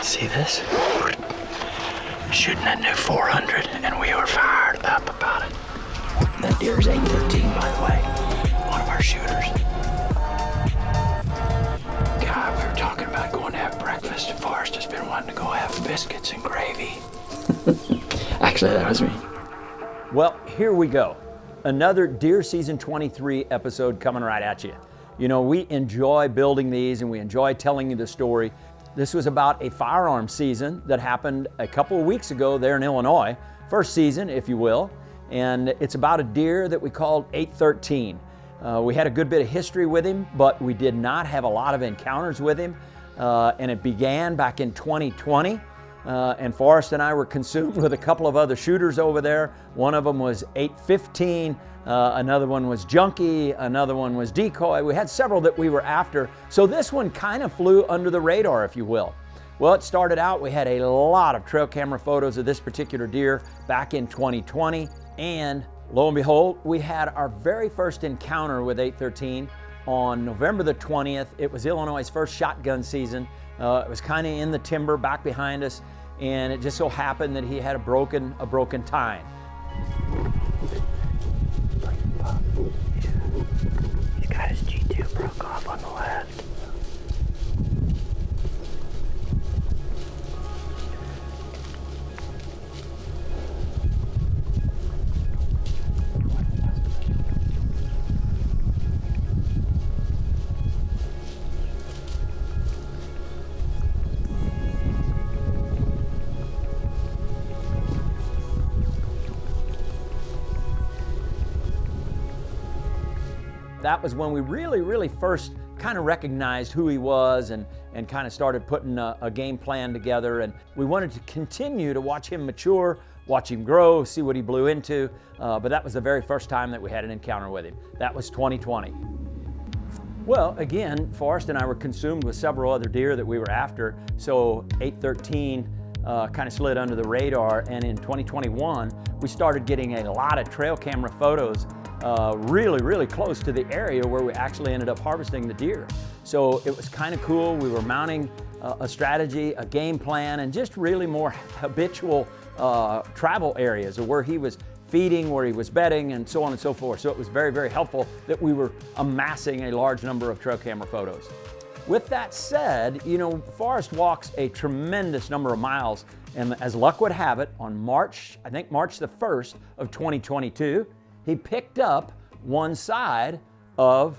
See this? Shooting that new 400, and we were fired up about it. That deer's 813, by the way. One of our shooters. God, we were talking about going to have breakfast. Forrest has been wanting to go have biscuits and gravy. Actually, that was me. Well, here we go. Another Deer Season 23 episode coming right at you. You know, we enjoy building these and we enjoy telling you the story. This was about a firearm season that happened a couple of weeks ago there in Illinois. First season, if you will. And it's about a deer that we called 813. We had a good bit of history with him, but we did not have a lot of encounters with him. And it began back in 2020. And Forrest and I were consumed with a couple of other shooters over there. One of them was 815, another one was junkie, another one was decoy. We had several that we were after. So this one kind of flew under the radar, if you will. Well, it started out, we had a lot of trail camera photos of this particular deer back in 2020. And lo and behold, we had our very first encounter with 813 on November the 20th. It was Illinois' first shotgun season. It was kind of in the timber back behind us, and it just so happened that he had a broken tine. He's got his G2 broke off on the left. That was when we really first kind of recognized who he was and kind of started putting a game plan together. And we wanted to continue to watch him mature, watch him grow, see what he blew into. But that was the very first time that we had an encounter with him. That was 2020. Well, again, Forrest and I were consumed with several other deer that we were after. So 813 kind of slid under the radar. And in 2021, we started getting a lot of trail camera photos really close to the area where we actually ended up harvesting the deer. So it was kind of cool. We were mounting a strategy, a game plan, and just really more habitual travel areas of where he was feeding, where he was bedding, and so on and so forth. So it was very helpful that we were amassing a large number of trail camera photos. With that said, you know, Forrest walks a tremendous number of miles, and as luck would have it, on March the 1st of 2022, he picked up one side of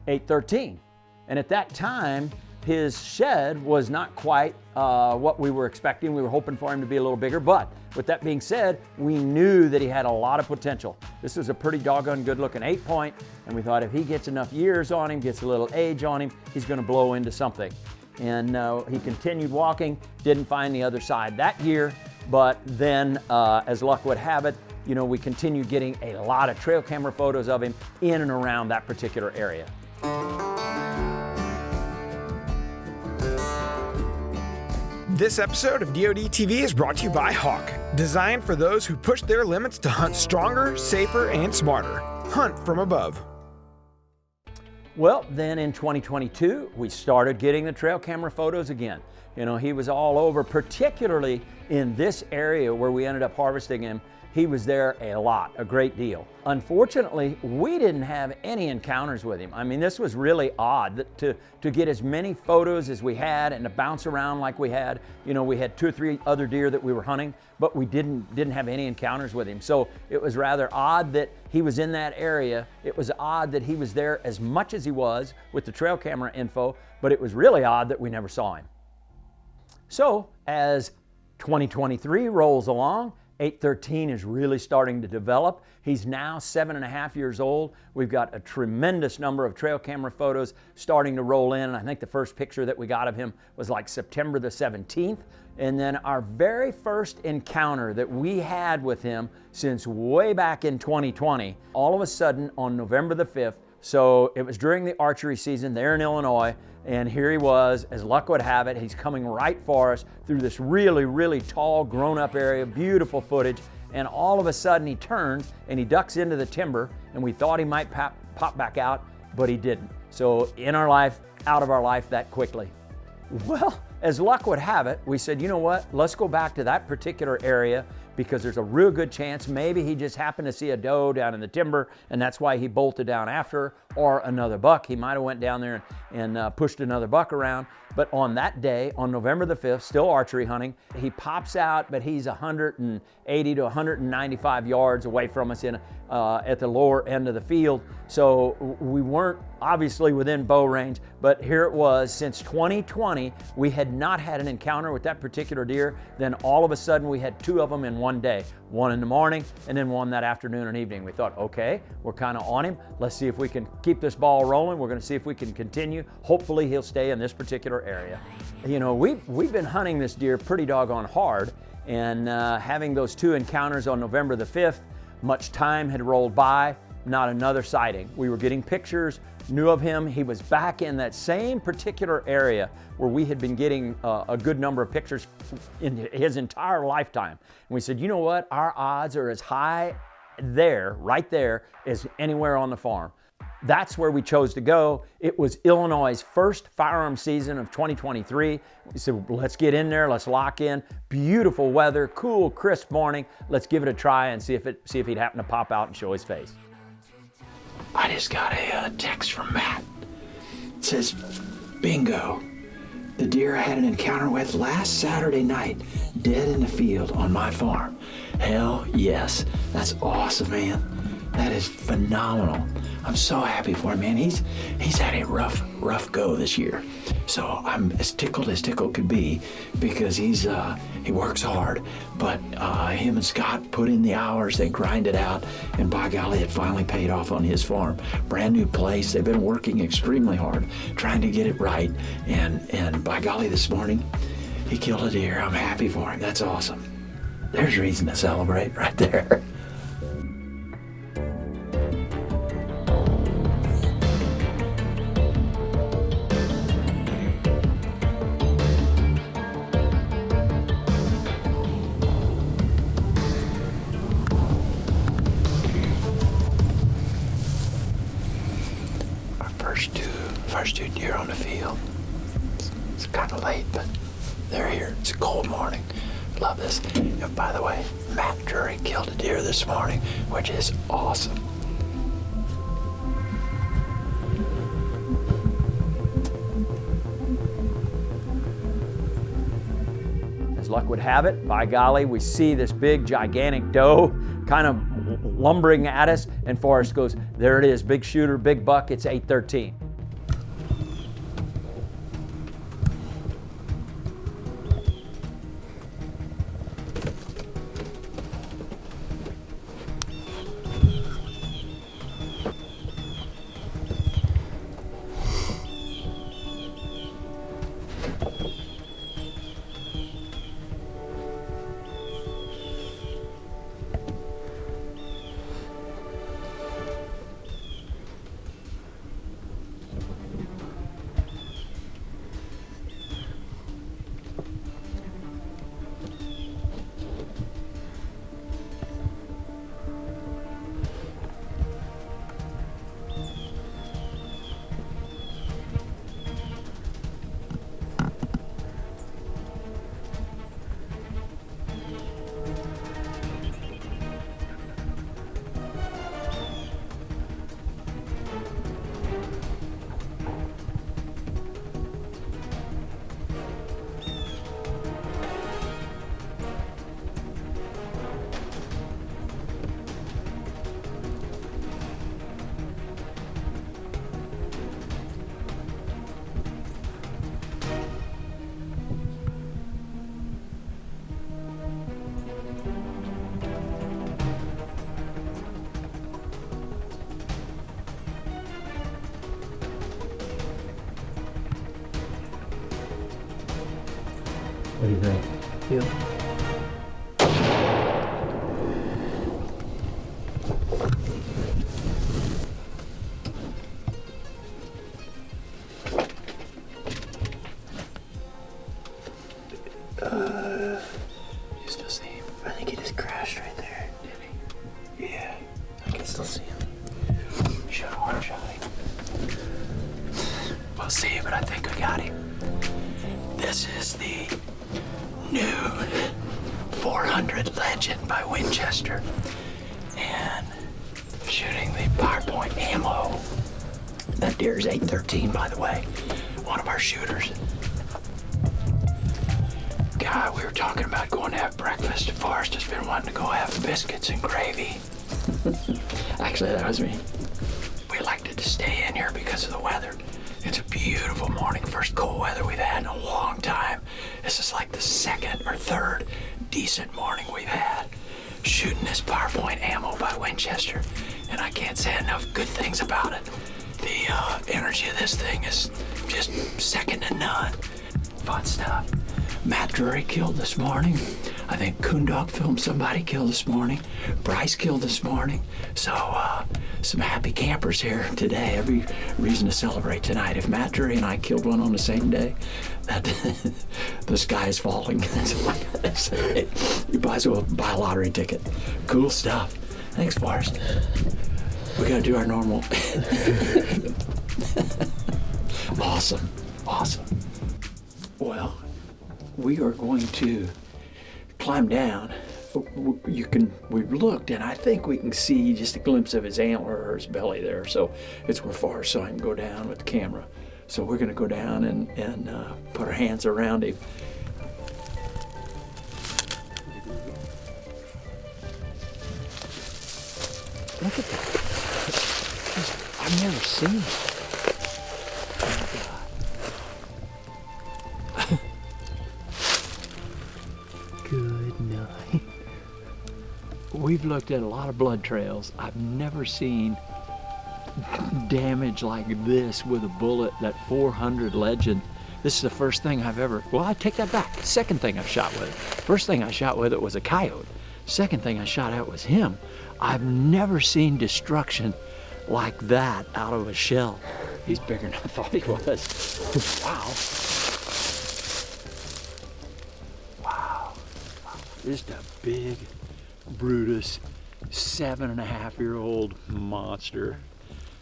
813. And at that time, his shed was not quite what we were expecting. We were hoping for him to be a little bigger, but with that being said, we knew that he had a lot of potential. This was a pretty doggone good looking 8-point, and we thought if he gets enough years on him, gets a little age on him, he's gonna blow into something. And he continued walking, didn't find the other side that year, but then as luck would have it, you know, we continued getting a lot of trail camera photos of him in and around that particular area. This episode of DoD TV is brought to you by Hawk, designed for those who push their limits to hunt stronger, safer, and smarter. Hunt from above. Well, then in 2022, we started getting the trail camera photos again. You know, he was all over, particularly in this area where we ended up harvesting him. He was there a lot, a great deal. Unfortunately, we didn't have any encounters with him. I mean, this was really odd to get as many photos as we had and to bounce around like we had. You know, we had 2 or 3 other deer that we were hunting, but we didn't have any encounters with him. So it was rather odd that he was in that area. It was odd that he was there as much as he was with the trail camera info, but it was really odd that we never saw him. So as 2023 rolls along, 813 is really starting to develop. He's now 7.5 years old. We've got a tremendous number of trail camera photos starting to roll in. And I think the first picture that we got of him was like September the 17th. And then our very first encounter that we had with him since way back in 2020, all of a sudden on November the 5th, so it was during the archery season there in Illinois, and here he was, as luck would have it, he's coming right for us through this really tall grown-up area, beautiful footage, and all of a sudden he turns and he ducks into the timber, and we thought he might pop back out, but he didn't. So in our life, out of our life that quickly. Well, as luck would have it, we said, you know what, let's go back to that particular area because there's a real good chance maybe he just happened to see a doe down in the timber and that's why he bolted down after her, or another buck. He might have went down there and pushed another buck around. But on that day, on November the 5th, still archery hunting, he pops out, but he's 180 to 195 yards away from us at the lower end of the field. So we weren't obviously within bow range, but here it was. Since 2020, we had not had an encounter with that particular deer. Then all of a sudden we had 2 of them in one day, one in the morning and then one that afternoon and evening. We thought, okay, we're kind of on him. Let's see if we can keep this ball rolling. We're going to see if we can continue. Hopefully he'll stay in this particular area. You know, we've been hunting this deer pretty doggone hard, and having those 2 encounters on November the 5th, much time had rolled by, not another sighting. We were getting pictures, knew of him. He was back in that same particular area where we had been getting a good number of pictures in his entire lifetime. And we said, you know what, our odds are as high there, right there, as anywhere on the farm. That's where we chose to go. It was Illinois' first firearm season of 2023. We said, let's get in there, let's lock in. Beautiful weather, cool, crisp morning. Let's give it a try and see if he'd happen to pop out and show his face. I just got a text from Matt. It says, bingo. The deer I had an encounter with last Saturday night, dead in the field on my farm. Hell yes. That's awesome, man. That is phenomenal. I'm so happy for him, man. He's had a rough go this year. So I'm as tickled could be because he works hard. But him and Scott put in the hours, they grind it out, and by golly, it finally paid off on his farm. Brand new place. They've been working extremely hard, trying to get it right. And by golly, this morning, he killed a deer. I'm happy for him. That's awesome. There's reason to celebrate right there. First two deer on the field. It's kind of late, but they're here. It's a cold morning. Love this. And by the way, Matt Drury killed a deer this morning, which is awesome. As luck would have it, by golly, we see this big, gigantic doe kind of lumbering at us, and Forrest goes, there it is, big shooter, big buck, it's 813. What do you think? You still see him? I think he just crashed right there. Did he? Yeah. I can still see him. Should have one-shot him. We'll see, but I think we got him. This is the new 400 Legend by Winchester. And shooting the PowerPoint ammo. That deer's 813, by the way. One of our shooters. God, we were talking about going to have breakfast. Forrest has been wanting to go have biscuits and gravy. Actually, that was me. We elected to stay in here because of the weather. It's a beautiful morning. First cold weather we've had in a long time. This is like the second or third decent morning we've had. Shooting this PowerPoint ammo by Winchester. And I can't say enough good things about it. The energy of this thing is just second to none. Fun stuff. Matt Drury killed this morning. I think Coondog filmed somebody killed this morning. Bryce killed this morning. So, some happy campers here today. Every reason to celebrate tonight. If Matt Drury and I killed one on the same day, that the sky is falling. That's all I gotta say. You might as well buy a lottery ticket. Cool stuff. Thanks, Forrest. We gotta do our normal. Awesome. Well, we are going to climb down. We've looked, and I think we can see just a glimpse of his antler or his belly there. So it's where Forrest saw him go down with the camera. So we're going to go down and put our hands around him. Look at that. I've never seen it. Good night. We've looked at a lot of blood trails. I've never seen damage like this with a bullet, that 400 Legend. This is the first thing I've ever, well, I take that back. Second thing I've shot with. First thing I shot with it was a coyote. Second thing I shot at was him. I've never seen destruction like that out of a shell. He's bigger than I thought he was. Wow. Just a big Brutus 7.5-year-old monster.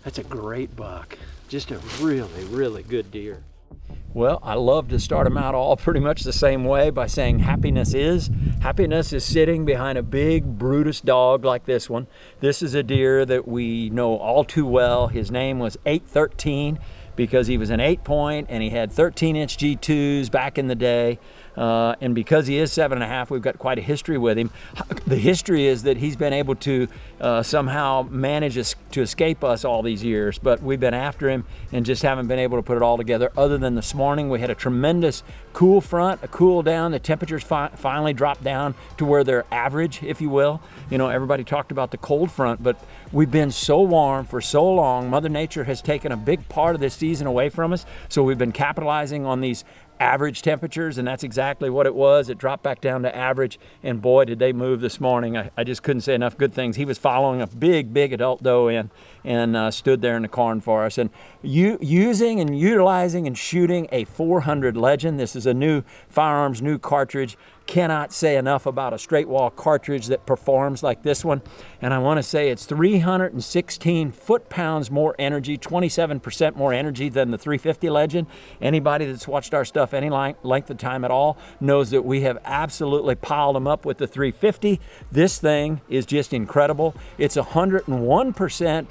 That's a great buck. Just a really, really good deer. Well, I love to start them out all pretty much the same way by saying happiness is. Happiness is sitting behind a big Brutus dog like this one. This is a deer that we know all too well. His name was 813 because he was an 8-point and he had 13-inch G2s back in the day. And because he is 7.5, we've got quite a history with him. The history is that he's been able to somehow manage to escape us all these years, but we've been after him and just haven't been able to put it all together. Other than this morning, we had a tremendous cool front, a cool down. The temperatures finally dropped down to where they're average, if you will. You know, everybody talked about the cold front, but we've been so warm for so long. Mother Nature has taken a big part of this season away from us, so we've been capitalizing on these average temperatures, and that's exactly what it was. It dropped back down to average, and boy, did they move this morning. I just couldn't say enough good things. He was following a big adult doe in and stood there in the corn for us. And using and utilizing and shooting a 400 Legend. This is a new firearms, new cartridge. Cannot say enough about a straight wall cartridge that performs like this one. And I want to say it's 316 foot-pounds more energy, 27% more energy than the 350 Legend. Anybody that's watched our stuff any length of time at all knows that we have absolutely piled them up with the 350. This thing is just incredible. It's 101%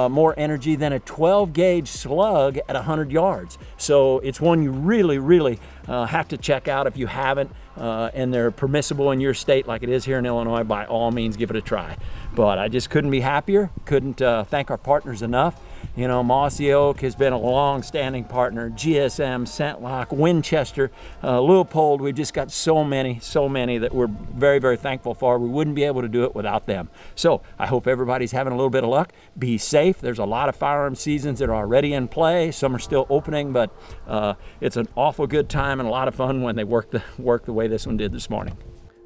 more energy than a 12-gauge slug at 100 yards. So it's one you really have to check out if you haven't, and they're permissible in your state like it is here in Illinois. By all means, give it a try. But I just couldn't be happier, couldn't thank our partners enough. You know, Mossy Oak has been a long-standing partner, GSM, Scentlock, Winchester, Leupold. We've just got so many that we're very thankful for. We wouldn't be able to do it without them. So I hope everybody's having a little bit of luck. Be safe. There's a lot of firearm seasons that are already in play. Some are still opening, but it's an awful good time and a lot of fun when they work the way this one did this morning.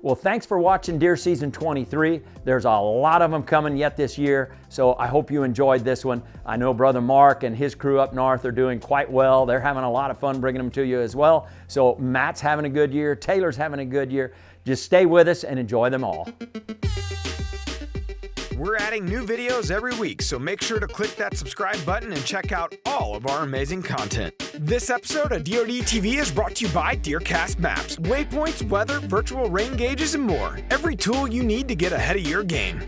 Well, thanks for watching Deer Season 23. There's a lot of them coming yet this year, so I hope you enjoyed this one. I know Brother Mark and his crew up north are doing quite well. They're having a lot of fun bringing them to you as well. So Matt's having a good year, Taylor's having a good year. Just stay with us and enjoy them all. We're adding new videos every week, so make sure to click that subscribe button and check out all of our amazing content. This episode of DoD TV is brought to you by DeerCast Maps, waypoints, weather, virtual rain gauges, and more. Every tool you need to get ahead of your game.